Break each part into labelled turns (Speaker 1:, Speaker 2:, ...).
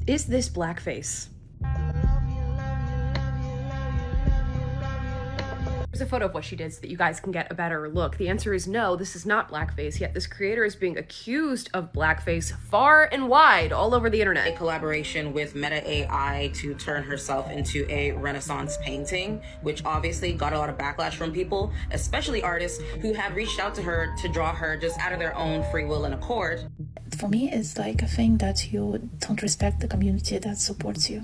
Speaker 1: Is this blackface? Here's a photo of what she did so that you guys can get a better look. The answer is no, this is not blackface, yet this creator is being accused of blackface far and wide all over the internet.
Speaker 2: A collaboration with Meta AI to turn herself into a Renaissance painting, which obviously got a lot of backlash from people, especially artists who had reached out to her to draw her just out of their own free will and accord.
Speaker 3: For me, it's like a thing that you don't respect the community that supports you.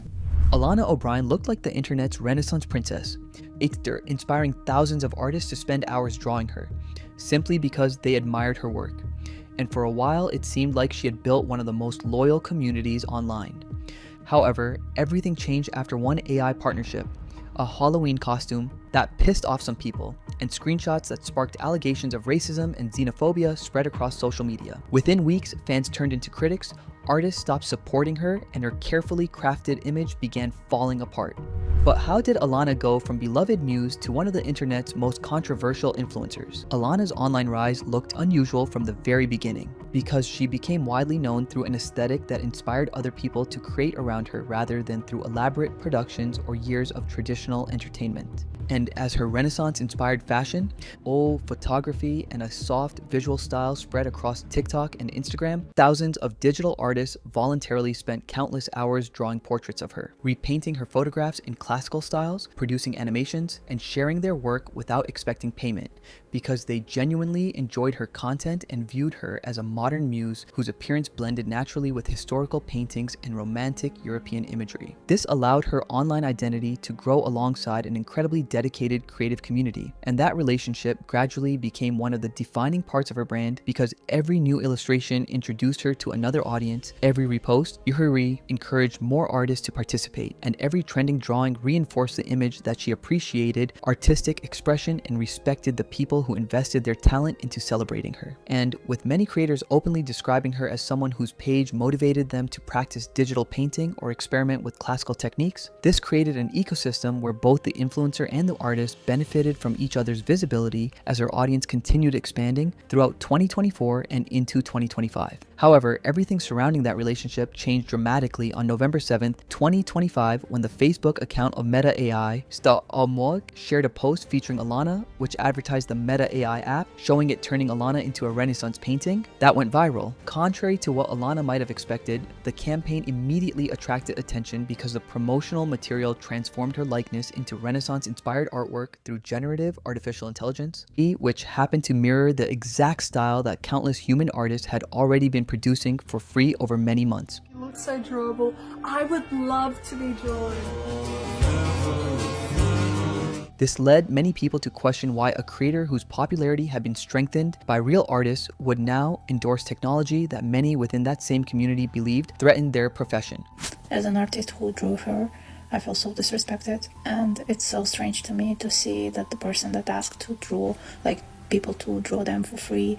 Speaker 4: Alana O'Brien looked like the internet's Renaissance princess, inspiring thousands of artists to spend hours drawing her, simply because they admired her work. And for a while, it seemed like she had built one of the most loyal communities online. However, everything changed after one AI partnership, a Halloween costume that pissed off some people, and screenshots that sparked allegations of racism and xenophobia spread across social media. Within weeks, fans turned into critics, artists stopped supporting her, and her carefully crafted image began falling apart. But how did Alana go from beloved muse to one of the internet's most controversial influencers? Alana's online rise looked unusual from the very beginning, because she became widely known through an aesthetic that inspired other people to create around her rather than through elaborate productions or years of traditional entertainment. And as her Renaissance-inspired fashion, photography, and a soft visual style spread across TikTok and Instagram, thousands of digital artists voluntarily spent countless hours drawing portraits of her, repainting her photographs in classical styles, producing animations, and sharing their work without expecting payment, because they genuinely enjoyed her content and viewed her as a modern muse whose appearance blended naturally with historical paintings and romantic European imagery. This allowed her online identity to grow alongside an incredibly dedicated creative community, and that relationship gradually became one of the defining parts of her brand because every new illustration introduced her to another audience, every repost, encouraged more artists to participate, and every trending drawing reinforced the image that she appreciated artistic expression and respected the people who invested their talent into celebrating her. And with many creators openly describing her as someone whose page motivated them to practice digital painting or experiment with classical techniques, this created an ecosystem where both the influencer and the artist benefited from each other's visibility as her audience continued expanding throughout 2024 and into 2025. However, everything surrounding that relationship changed dramatically on November 7th, 2025, when the Facebook account of Meta AI, shared a post featuring Alana, which advertised the Meta AI app, showing it turning Alana into a Renaissance painting. That went viral. Contrary to what Alana might have expected, the campaign immediately attracted attention because the promotional material transformed her likeness into Renaissance-inspired artwork through generative artificial intelligence, which happened to mirror the exact style that countless human artists had already been producing for free over many months.
Speaker 5: You look so drawable. I would love to be drawn.
Speaker 4: This led many people to question why a creator whose popularity had been strengthened by real artists would now endorse technology that many within that same community believed threatened their profession.
Speaker 3: As an artist who drew her, I feel so disrespected, and it's so strange to me to see that the person that asked to draw, like people to draw them for free,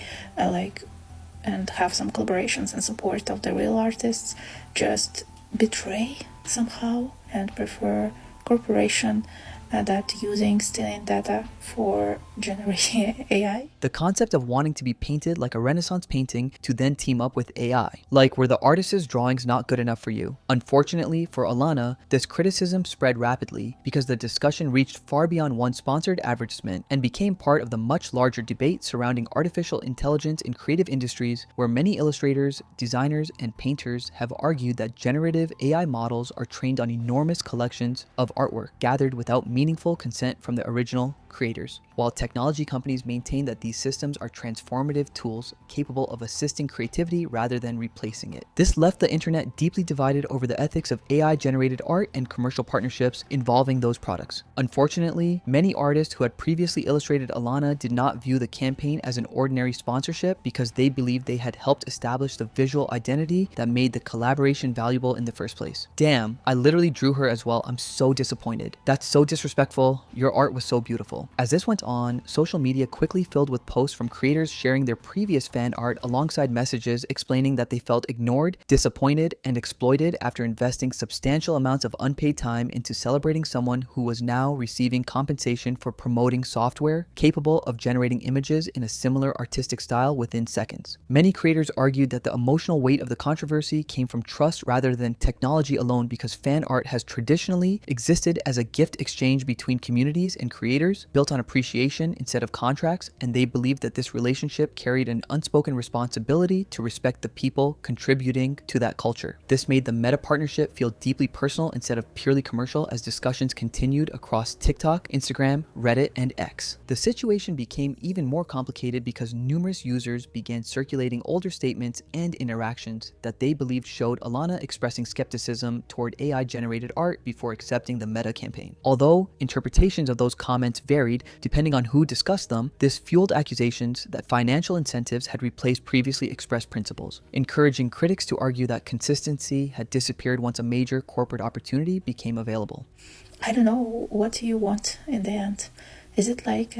Speaker 3: and have some collaborations and support of the real artists, just betray somehow and prefer corporation that using stealing data for generating AI.
Speaker 4: The concept of wanting to be painted like a Renaissance painting to then team up with AI. Like, were the artist's drawings not good enough for you? Unfortunately for Alana, this criticism spread rapidly because the discussion reached far beyond one sponsored advertisement and became part of the much larger debate surrounding artificial intelligence in creative industries, where many illustrators, designers, and painters have argued that generative AI models are trained on enormous collections of artwork gathered without meaningful consent from the original creators, while technology companies maintain that these systems are transformative tools capable of assisting creativity rather than replacing it. This left the internet deeply divided over the ethics of AI-generated art and commercial partnerships involving those products. Unfortunately, many artists who had previously illustrated Alana did not view the campaign as an ordinary sponsorship because they believed they had helped establish the visual identity that made the collaboration valuable in the first place. Damn, I literally drew her as well. I'm so disappointed. That's so disrespectful. Your art was so beautiful. illegal. As this went on, social media quickly filled with posts from creators sharing their previous fan art alongside messages explaining that they felt ignored, disappointed, and exploited after investing substantial amounts of unpaid time into celebrating someone who was now receiving compensation for promoting software capable of generating images in a similar artistic style within seconds. Many creators argued that the emotional weight of the controversy came from trust rather than technology alone, because fan art has traditionally existed as a gift exchange between communities and creators built on appreciation instead of contracts, and they believed that this relationship carried an unspoken responsibility to respect the people contributing to that culture. This made the Meta partnership feel deeply personal instead of purely commercial as discussions continued across TikTok, Instagram, Reddit, and X. The situation became even more complicated because numerous users began circulating older statements and interactions that they believed showed Alana expressing skepticism toward AI-generated art before accepting the Meta campaign. Although interpretations of those comments varied depending on who discussed them, this fueled accusations that financial incentives had replaced previously expressed principles, encouraging critics to argue that consistency had disappeared once a major corporate opportunity became available.
Speaker 3: I don't know, what do you want in the end? Is it like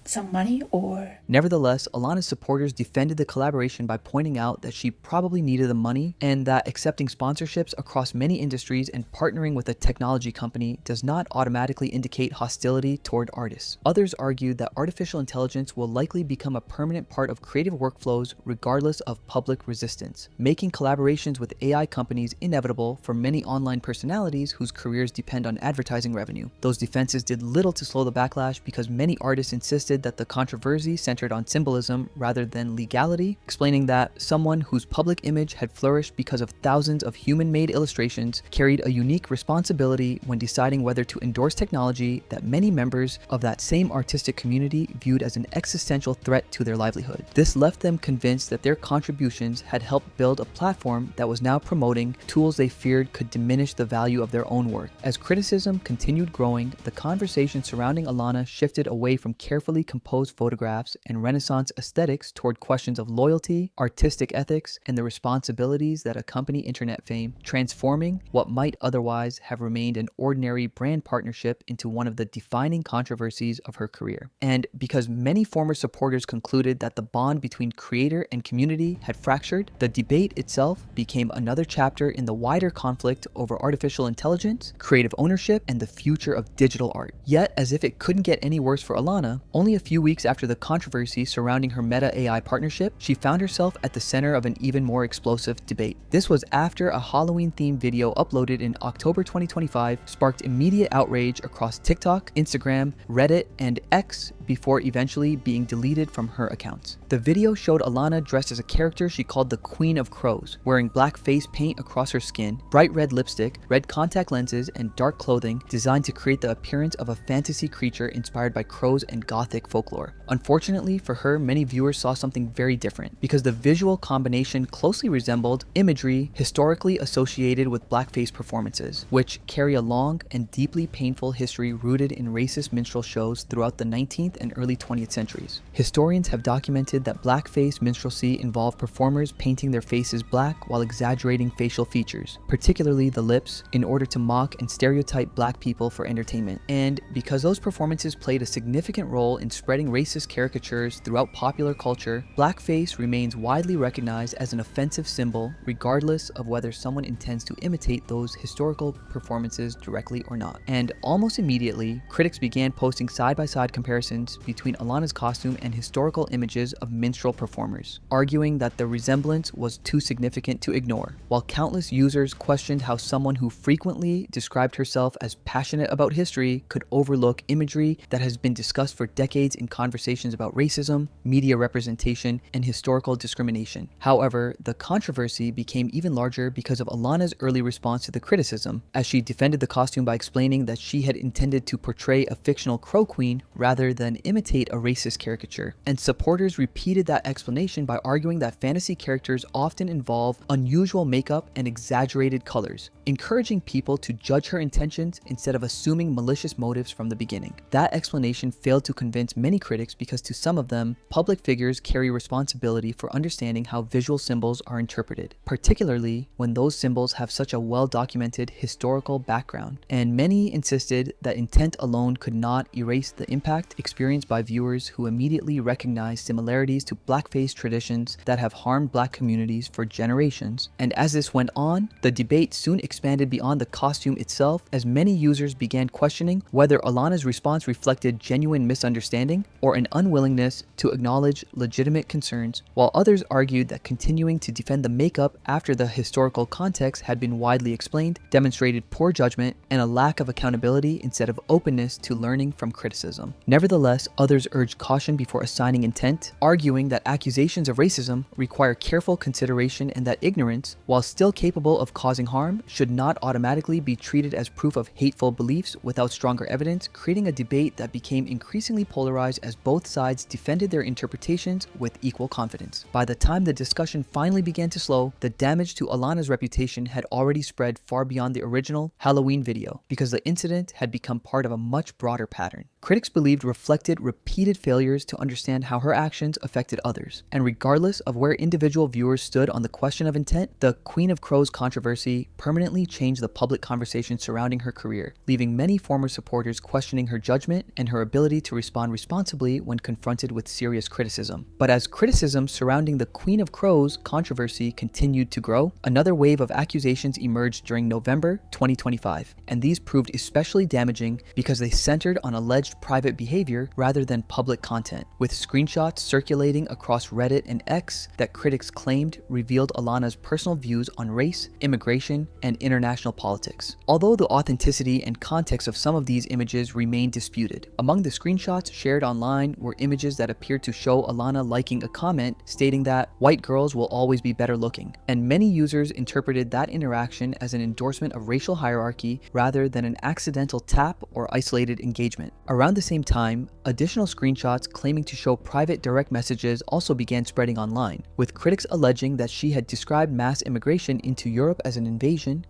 Speaker 3: some money or...
Speaker 4: Nevertheless, Alana's supporters defended the collaboration by pointing out that she probably needed the money and that accepting sponsorships across many industries and partnering with a technology company does not automatically indicate hostility toward artists. Others argued that artificial intelligence will likely become a permanent part of creative workflows regardless of public resistance, making collaborations with AI companies inevitable for many online personalities whose careers depend on advertising revenue. Those defenses did little to slow the backlash because many artists insisted that the controversy centered on symbolism rather than legality, explaining that someone whose public image had flourished because of thousands of human-made illustrations carried a unique responsibility when deciding whether to endorse technology that many members of that same artistic community viewed as an existential threat to their livelihood. This left them convinced that their contributions had helped build a platform that was now promoting tools they feared could diminish the value of their own work. As criticism continued growing, the conversation surrounding Alana shifted away from carefully composed photographs and Renaissance aesthetics toward questions of loyalty, artistic ethics, and the responsibilities that accompany internet fame, transforming what might otherwise have remained an ordinary brand partnership into one of the defining controversies of her career. And because many former supporters concluded that the bond between creator and community had fractured, the debate itself became another chapter in the wider conflict over artificial intelligence, creative ownership, and the future of digital art. Yet, as if it couldn't get any worse for Alana, only a few weeks after the controversy surrounding her Meta AI partnership, she found herself at the center of an even more explosive debate. This was after a Halloween-themed video uploaded in October 2025 sparked immediate outrage across TikTok, Instagram, Reddit, and X before eventually being deleted from her accounts. The video showed Alana dressed as a character she called the Queen of Crows, wearing black face paint across her skin, bright red lipstick, red contact lenses, and dark clothing designed to create the appearance of a fantasy creature inspired by crows and gothic folklore. Unfortunately for her, many viewers saw something very different, because the visual combination closely resembled imagery historically associated with blackface performances, which carry a long and deeply painful history rooted in racist minstrel shows throughout the 19th and early 20th centuries. Historians have documented that blackface minstrelsy involved performers painting their faces black while exaggerating facial features, particularly the lips, in order to mock and stereotype black people for entertainment. And because those performances played a significant role in spreading racist caricatures throughout popular culture, blackface remains widely recognized as an offensive symbol regardless of whether someone intends to imitate those historical performances directly or not. And almost immediately, critics began posting side-by-side comparisons between Alana's costume and historical images of minstrel performers, arguing that the resemblance was too significant to ignore, while countless users questioned how someone who frequently described herself as passionate about history could overlook imagery that has been discussed for decades in conversations about racism, media representation, and historical discrimination. However, the controversy became even larger because of Alana's early response to the criticism, as she defended the costume by explaining that she had intended to portray a fictional crow queen rather than and imitate a racist caricature, and supporters repeated that explanation by arguing that fantasy characters often involve unusual makeup and exaggerated colors, encouraging people to judge her intentions instead of assuming malicious motives from the beginning. That explanation failed to convince many critics because to some of them, public figures carry responsibility for understanding how visual symbols are interpreted, particularly when those symbols have such a well-documented historical background, and many insisted that intent alone could not erase the impact experienced by viewers who immediately recognized similarities to blackface traditions that have harmed black communities for generations. And as this went on, the debate soon expanded beyond the costume itself as many users began questioning whether Alana's response reflected genuine misunderstanding or an unwillingness to acknowledge legitimate concerns, while others argued that continuing to defend the makeup after the historical context had been widely explained demonstrated poor judgment and a lack of accountability instead of openness to learning from criticism. Nevertheless, others urged caution before assigning intent, arguing that accusations of racism require careful consideration and that ignorance, while still capable of causing harm, should not automatically be treated as proof of hateful beliefs without stronger evidence, creating a debate that became increasingly polarized as both sides defended their interpretations with equal confidence. By the time the discussion finally began to slow, the damage to Alana's reputation had already spread far beyond the original Halloween video, because the incident had become part of a much broader pattern. Critics believed reflected repeated failures to understand how her actions affected others, and regardless of where individual viewers stood on the question of intent, the Queen of Crows controversy permanently changed the public conversation surrounding her career, leaving many former supporters questioning her judgment and her ability to respond responsibly when confronted with serious criticism. But as criticism surrounding the Queen of Crows controversy continued to grow, another wave of accusations emerged during November 2025, and these proved especially damaging because they centered on alleged private behavior rather than public content, with screenshots circulating across Reddit and X that critics claimed revealed Alana's personal views on race, immigration, and international politics. Although the authenticity and context of some of these images remained disputed, among the screenshots shared online were images that appeared to show Alana liking a comment stating that white girls will always be better looking, and many users interpreted that interaction as an endorsement of racial hierarchy rather than an accidental tap or isolated engagement. Around the same time, additional screenshots claiming to show private direct messages also began spreading online, with critics alleging that she had described mass immigration into Europe as an invasion,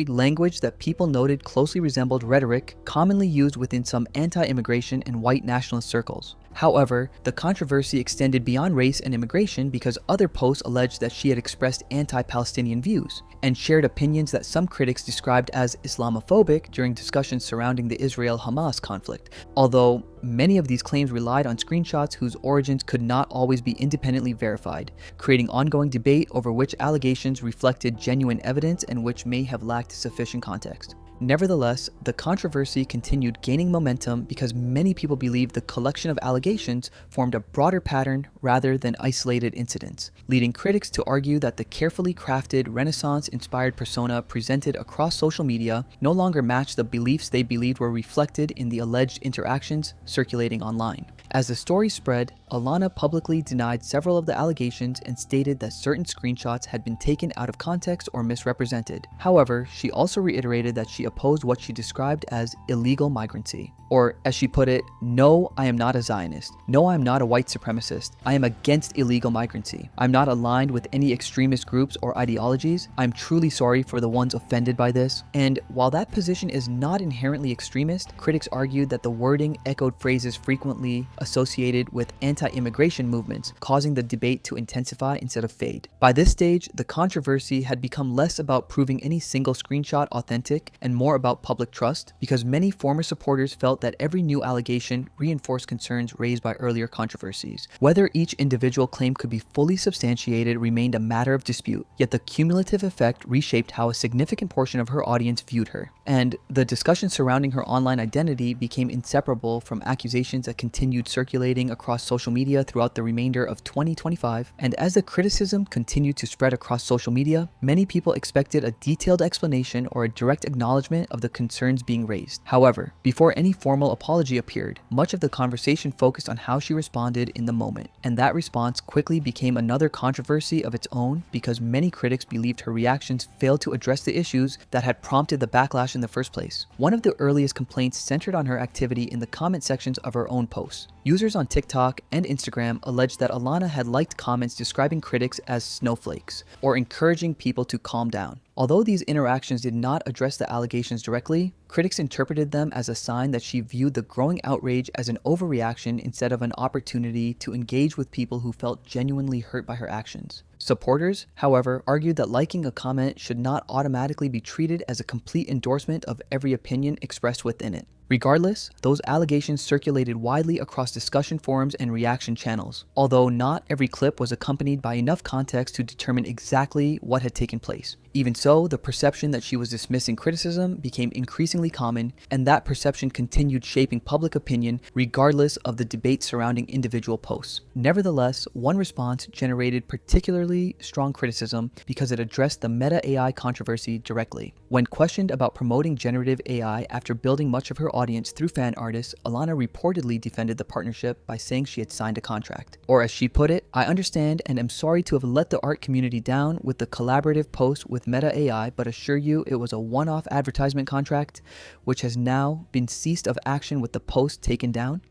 Speaker 4: language that people noted closely resembled rhetoric commonly used within some anti-immigration and white nationalist circles. However, the controversy extended beyond race and immigration because other posts alleged that she had expressed anti-Palestinian views and shared opinions that some critics described as Islamophobic during discussions surrounding the Israel-Hamas conflict, although many of these claims relied on screenshots whose origins could not always be independently verified, creating ongoing debate over which allegations reflected genuine evidence and which may have lacked sufficient context. Nevertheless, the controversy continued gaining momentum because many people believed the collection of allegations formed a broader pattern rather than isolated incidents, leading critics to argue that the carefully crafted Renaissance-inspired persona presented across social media no longer matched the beliefs they believed were reflected in the alleged interactions circulating online. As the story spread, Alana publicly denied several of the allegations and stated that certain screenshots had been taken out of context or misrepresented. However, she also reiterated that she opposed what she described as illegal migrancy. Or, as she put it, "No, I am not a Zionist. No, I am not a white supremacist. I am against illegal migrancy. I'm not aligned with any extremist groups or ideologies. I'm truly sorry for the ones offended by this." And while that position is not inherently extremist, critics argued that the wording echoed phrases frequently associated with anti-immigration movements, causing the debate to intensify instead of fade. By this stage, the controversy had become less about proving any single screenshot authentic and more about public trust, because many former supporters felt that every new allegation reinforced concerns raised by earlier controversies. Whether each individual claim could be fully substantiated remained a matter of dispute, yet the cumulative effect reshaped how a significant portion of her audience viewed her. And the discussion surrounding her online identity became inseparable from accusations that continued circulating across social media throughout the remainder of 2025, and as the criticism continued to spread across social media, many people expected a detailed explanation or a direct acknowledgement of the concerns being raised. However, before any formal apology appeared, much of the conversation focused on how she responded in the moment, and that response quickly became another controversy of its own because many critics believed her reactions failed to address the issues that had prompted the backlash in the first place. One of the earliest complaints centered on her activity in the comment sections of her own posts. Users on TikTok and Instagram alleged that Alana had liked comments describing critics as snowflakes or encouraging people to calm down. Although these interactions did not address the allegations directly, critics interpreted them as a sign that she viewed the growing outrage as an overreaction instead of an opportunity to engage with people who felt genuinely hurt by her actions. Supporters, however, argued that liking a comment should not automatically be treated as a complete endorsement of every opinion expressed within it. Regardless, those allegations circulated widely across discussion forums and reaction channels, although not every clip was accompanied by enough context to determine exactly what had taken place. Even so, the perception that she was dismissing criticism became increasingly common, and that perception continued shaping public opinion regardless of the debate surrounding individual posts. Nevertheless, one response generated particularly strong criticism because it addressed the Meta AI controversy directly. When questioned about promoting generative AI after building much of her audience through fan artists, Alana reportedly defended the partnership by saying she had signed a contract. Or as she put it, "I understand and am sorry to have let the art community down with the collaborative post with Meta AI, but assure you it was a one-off advertisement contract which has now been ceased of action with the post taken down.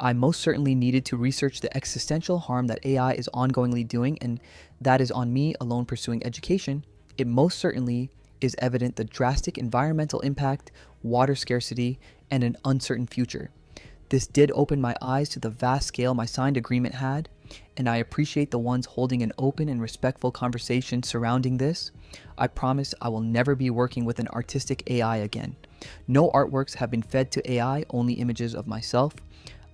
Speaker 4: I most certainly needed to research the existential harm that AI is ongoingly doing, and that is on me alone pursuing education. It most certainly is evident the drastic environmental impact, water scarcity, and an uncertain future. This did open my eyes to the vast scale my signed agreement had, and I appreciate the ones holding an open and respectful conversation surrounding this. I promise I will never be working with an artistic AI again. No artworks have been fed to AI, only images of myself.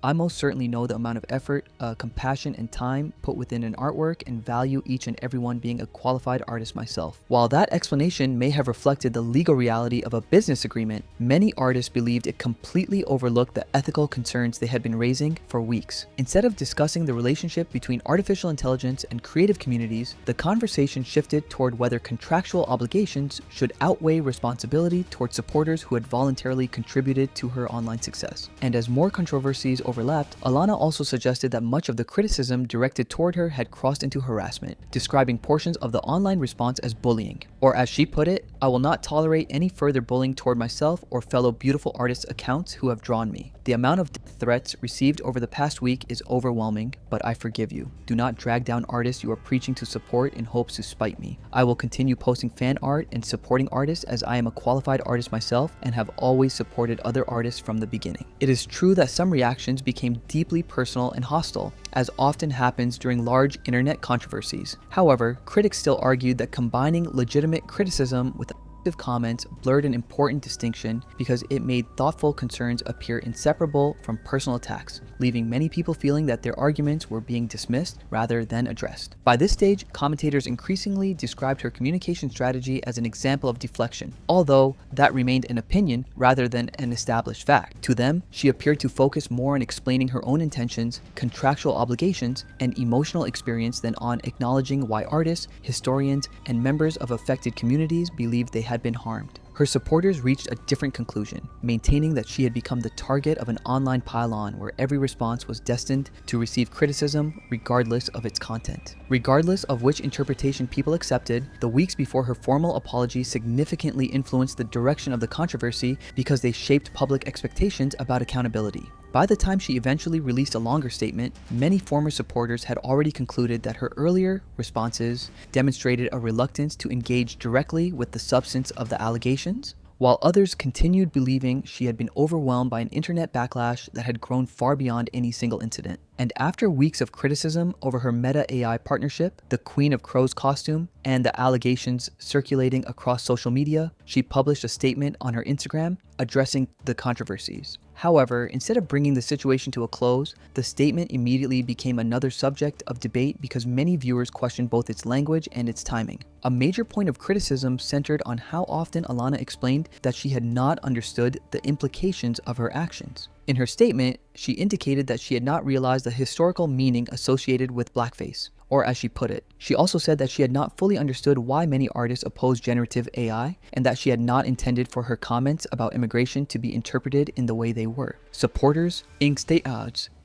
Speaker 4: I most certainly know the amount of effort, compassion, and time put within an artwork and value each and every one being a qualified artist myself." While that explanation may have reflected the legal reality of a business agreement, many artists believed it completely overlooked the ethical concerns they had been raising for weeks. Instead of discussing the relationship between artificial intelligence and creative communities, the conversation shifted toward whether contractual obligations should outweigh responsibility toward supporters who had voluntarily contributed to her online success. And as more controversies overlapped, Alana also suggested that much of the criticism directed toward her had crossed into harassment, describing portions of the online response as bullying. Or as she put it, "I will not tolerate any further bullying toward myself or fellow beautiful artists' accounts who have drawn me. The amount of death threats received over the past week is overwhelming, but I forgive you. Do not drag down artists you are preaching to support in hopes to spite me. I will continue posting fan art and supporting artists as I am a qualified artist myself and have always supported other artists from the beginning." It is true that some reactions became deeply personal and hostile, as often happens during large internet controversies. However, critics still argued that combining legitimate criticism with offensive comments blurred an important distinction because it made thoughtful concerns appear inseparable from personal attacks, leaving many people feeling that their arguments were being dismissed rather than addressed. By this stage, commentators increasingly described her communication strategy as an example of deflection, although that remained an opinion rather than an established fact. To them, she appeared to focus more on explaining her own intentions, contractual obligations, and emotional experience than on acknowledging why artists, historians, and members of affected communities believed they had been harmed. Her supporters reached a different conclusion, maintaining that she had become the target of an online pile-on where every response was destined to receive criticism regardless of its content. Regardless of which interpretation people accepted, the weeks before her formal apology significantly influenced the direction of the controversy because they shaped public expectations about accountability. By the time she eventually released a longer statement, many former supporters had already concluded that her earlier responses demonstrated a reluctance to engage directly with the substance of the allegations, while others continued believing she had been overwhelmed by an internet backlash that had grown far beyond any single incident. And after weeks of criticism over her Meta AI partnership, the Queen of Crows costume, and the allegations circulating across social media, she published a statement on her Instagram addressing the controversies. However, instead of bringing the situation to a close, the statement immediately became another subject of debate because many viewers questioned both its language and its timing. A major point of criticism centered on how often Alana explained that she had not understood the implications of her actions. In her statement, she indicated that she had not realized the historical meaning associated with blackface. Or as she put it, she also said that she had not fully understood why many artists oppose generative AI, and that she had not intended for her comments about immigration to be interpreted in the way they were. Supporters,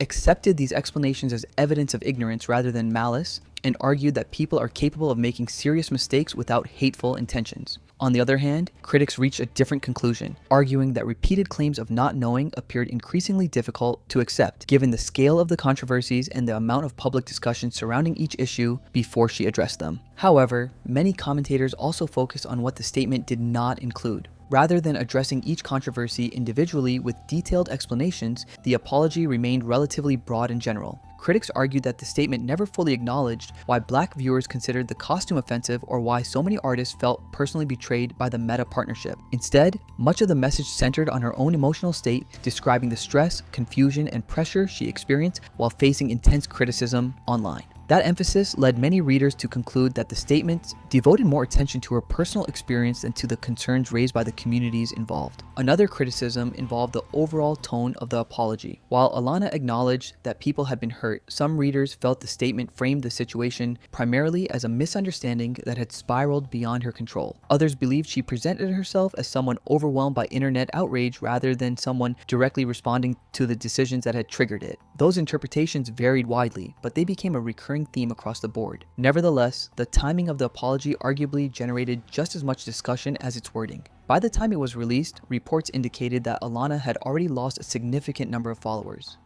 Speaker 4: accepted these explanations as evidence of ignorance rather than malice, and argued that people are capable of making serious mistakes without hateful intentions. On the other hand, critics reached a different conclusion, arguing that repeated claims of not knowing appeared increasingly difficult to accept, given the scale of the controversies and the amount of public discussion surrounding each issue before she addressed them. However, many commentators also focused on what the statement did not include. Rather than addressing each controversy individually with detailed explanations, the apology remained relatively broad and general. Critics argued that the statement never fully acknowledged why Black viewers considered the costume offensive or why so many artists felt personally betrayed by the Meta partnership. Instead, much of the message centered on her own emotional state, describing the stress, confusion, and pressure she experienced while facing intense criticism online. That emphasis led many readers to conclude that the statements devoted more attention to her personal experience than to the concerns raised by the communities involved. Another criticism involved the overall tone of the apology. While Alana acknowledged that people had been hurt, some readers felt the statement framed the situation primarily as a misunderstanding that had spiraled beyond her control. Others believed she presented herself as someone overwhelmed by internet outrage rather than someone directly responding to the decisions that had triggered it. Those interpretations varied widely, but they became a recurring theme across the board. Nevertheless, the timing of the apology arguably generated just as much discussion as its wording. By the time it was released, reports indicated that Alana had already lost a significant number of followers.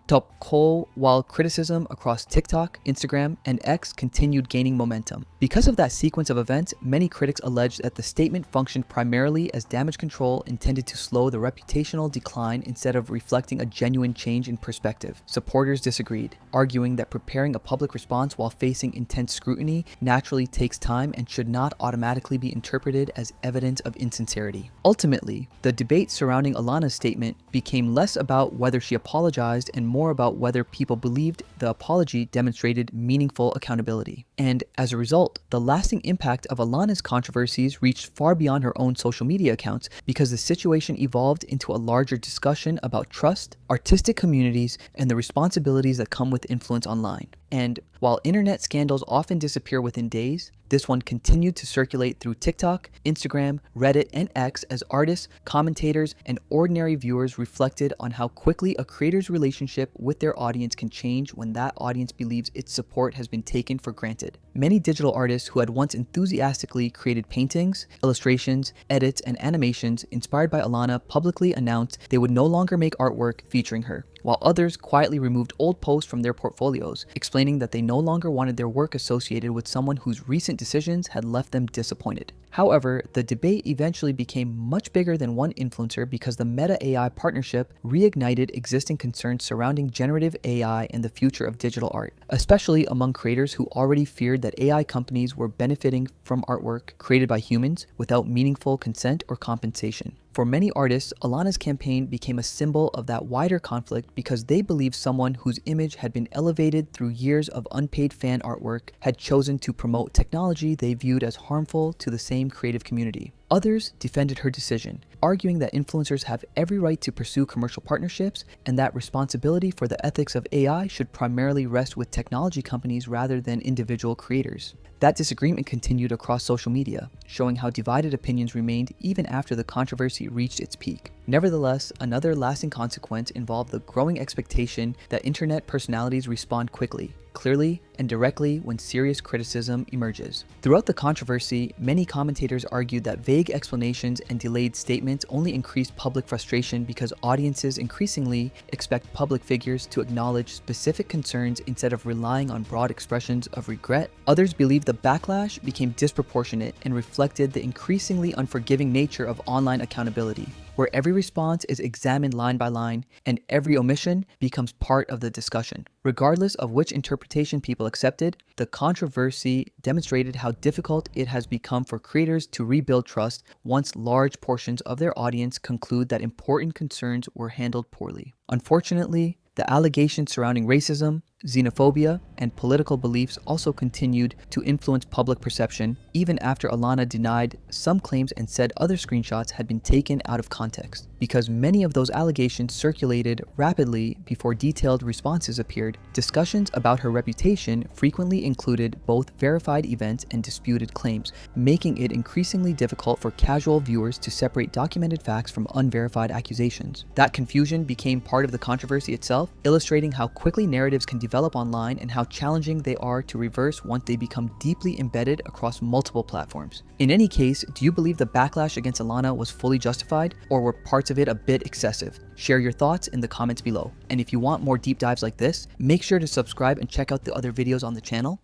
Speaker 4: While criticism across TikTok, Instagram, and X continued gaining momentum. Because of that sequence of events, many critics alleged that the statement functioned primarily as damage control intended to slow the reputational decline instead of reflecting a genuine change in perspective. Supporters disagreed, arguing that preparing a public response while facing intense scrutiny naturally takes time and should not automatically be interpreted as evidence of insincerity. Ultimately, the debate surrounding Alana's statement became less about whether she apologized and more about whether people believed the apology demonstrated meaningful accountability. And as a result, the lasting impact of Alana's controversies reached far beyond her own social media accounts because the situation evolved into a larger discussion about trust, artistic communities, and the responsibilities that come with influence online. And while internet scandals often disappear within days, this one continued to circulate through TikTok, Instagram, Reddit, and X as artists, commentators, and ordinary viewers reflected on how quickly a creator's relationship with their audience can change when that audience believes its support has been taken for granted. Many digital artists who had once enthusiastically created paintings, illustrations, edits, and animations inspired by Alana publicly announced they would no longer make artwork featuring her, while others quietly removed old posts from their portfolios, explaining that they no longer wanted their work associated with someone whose recent decisions had left them disappointed. However, the debate eventually became much bigger than one influencer because the Meta AI partnership reignited existing concerns surrounding generative AI and the future of digital art, especially among creators who already feared that AI companies were benefiting from artwork created by humans without meaningful consent or compensation. For many artists, Alana's campaign became a symbol of that wider conflict because they believed someone whose image had been elevated through years of unpaid fan artwork had chosen to promote technology they viewed as harmful to the same creative community. Others defended her decision, arguing that influencers have every right to pursue commercial partnerships and that responsibility for the ethics of AI should primarily rest with technology companies rather than individual creators. That disagreement continued across social media, showing how divided opinions remained even after the controversy reached its peak. Nevertheless, another lasting consequence involved the growing expectation that internet personalities respond quickly, clearly, and directly when serious criticism emerges. Throughout the controversy, many commentators argued that vague explanations and delayed statements only increased public frustration because audiences increasingly expect public figures to acknowledge specific concerns instead of relying on broad expressions of regret. Others believed the backlash became disproportionate and reflected the increasingly unforgiving nature of online accountability, where every response is examined line by line and every omission becomes part of the discussion. Regardless of which interpretation people accepted, the controversy demonstrated how difficult it has become for creators to rebuild trust once large portions of their audience conclude that important concerns were handled poorly. Unfortunately, the allegations surrounding racism, Xenophobia and political beliefs also continued to influence public perception, even after Alana denied some claims and said other screenshots had been taken out of context. Because many of those allegations circulated rapidly before detailed responses appeared, discussions about her reputation frequently included both verified events and disputed claims, making it increasingly difficult for casual viewers to separate documented facts from unverified accusations. That confusion became part of the controversy itself, illustrating how quickly narratives can develop online and how challenging they are to reverse once they become deeply embedded across multiple platforms. In any case, do you believe the backlash against Alana was fully justified, or were parts of it a bit excessive? Share your thoughts in the comments below. And if you want more deep dives like this, make sure to subscribe and check out the other videos on the channel.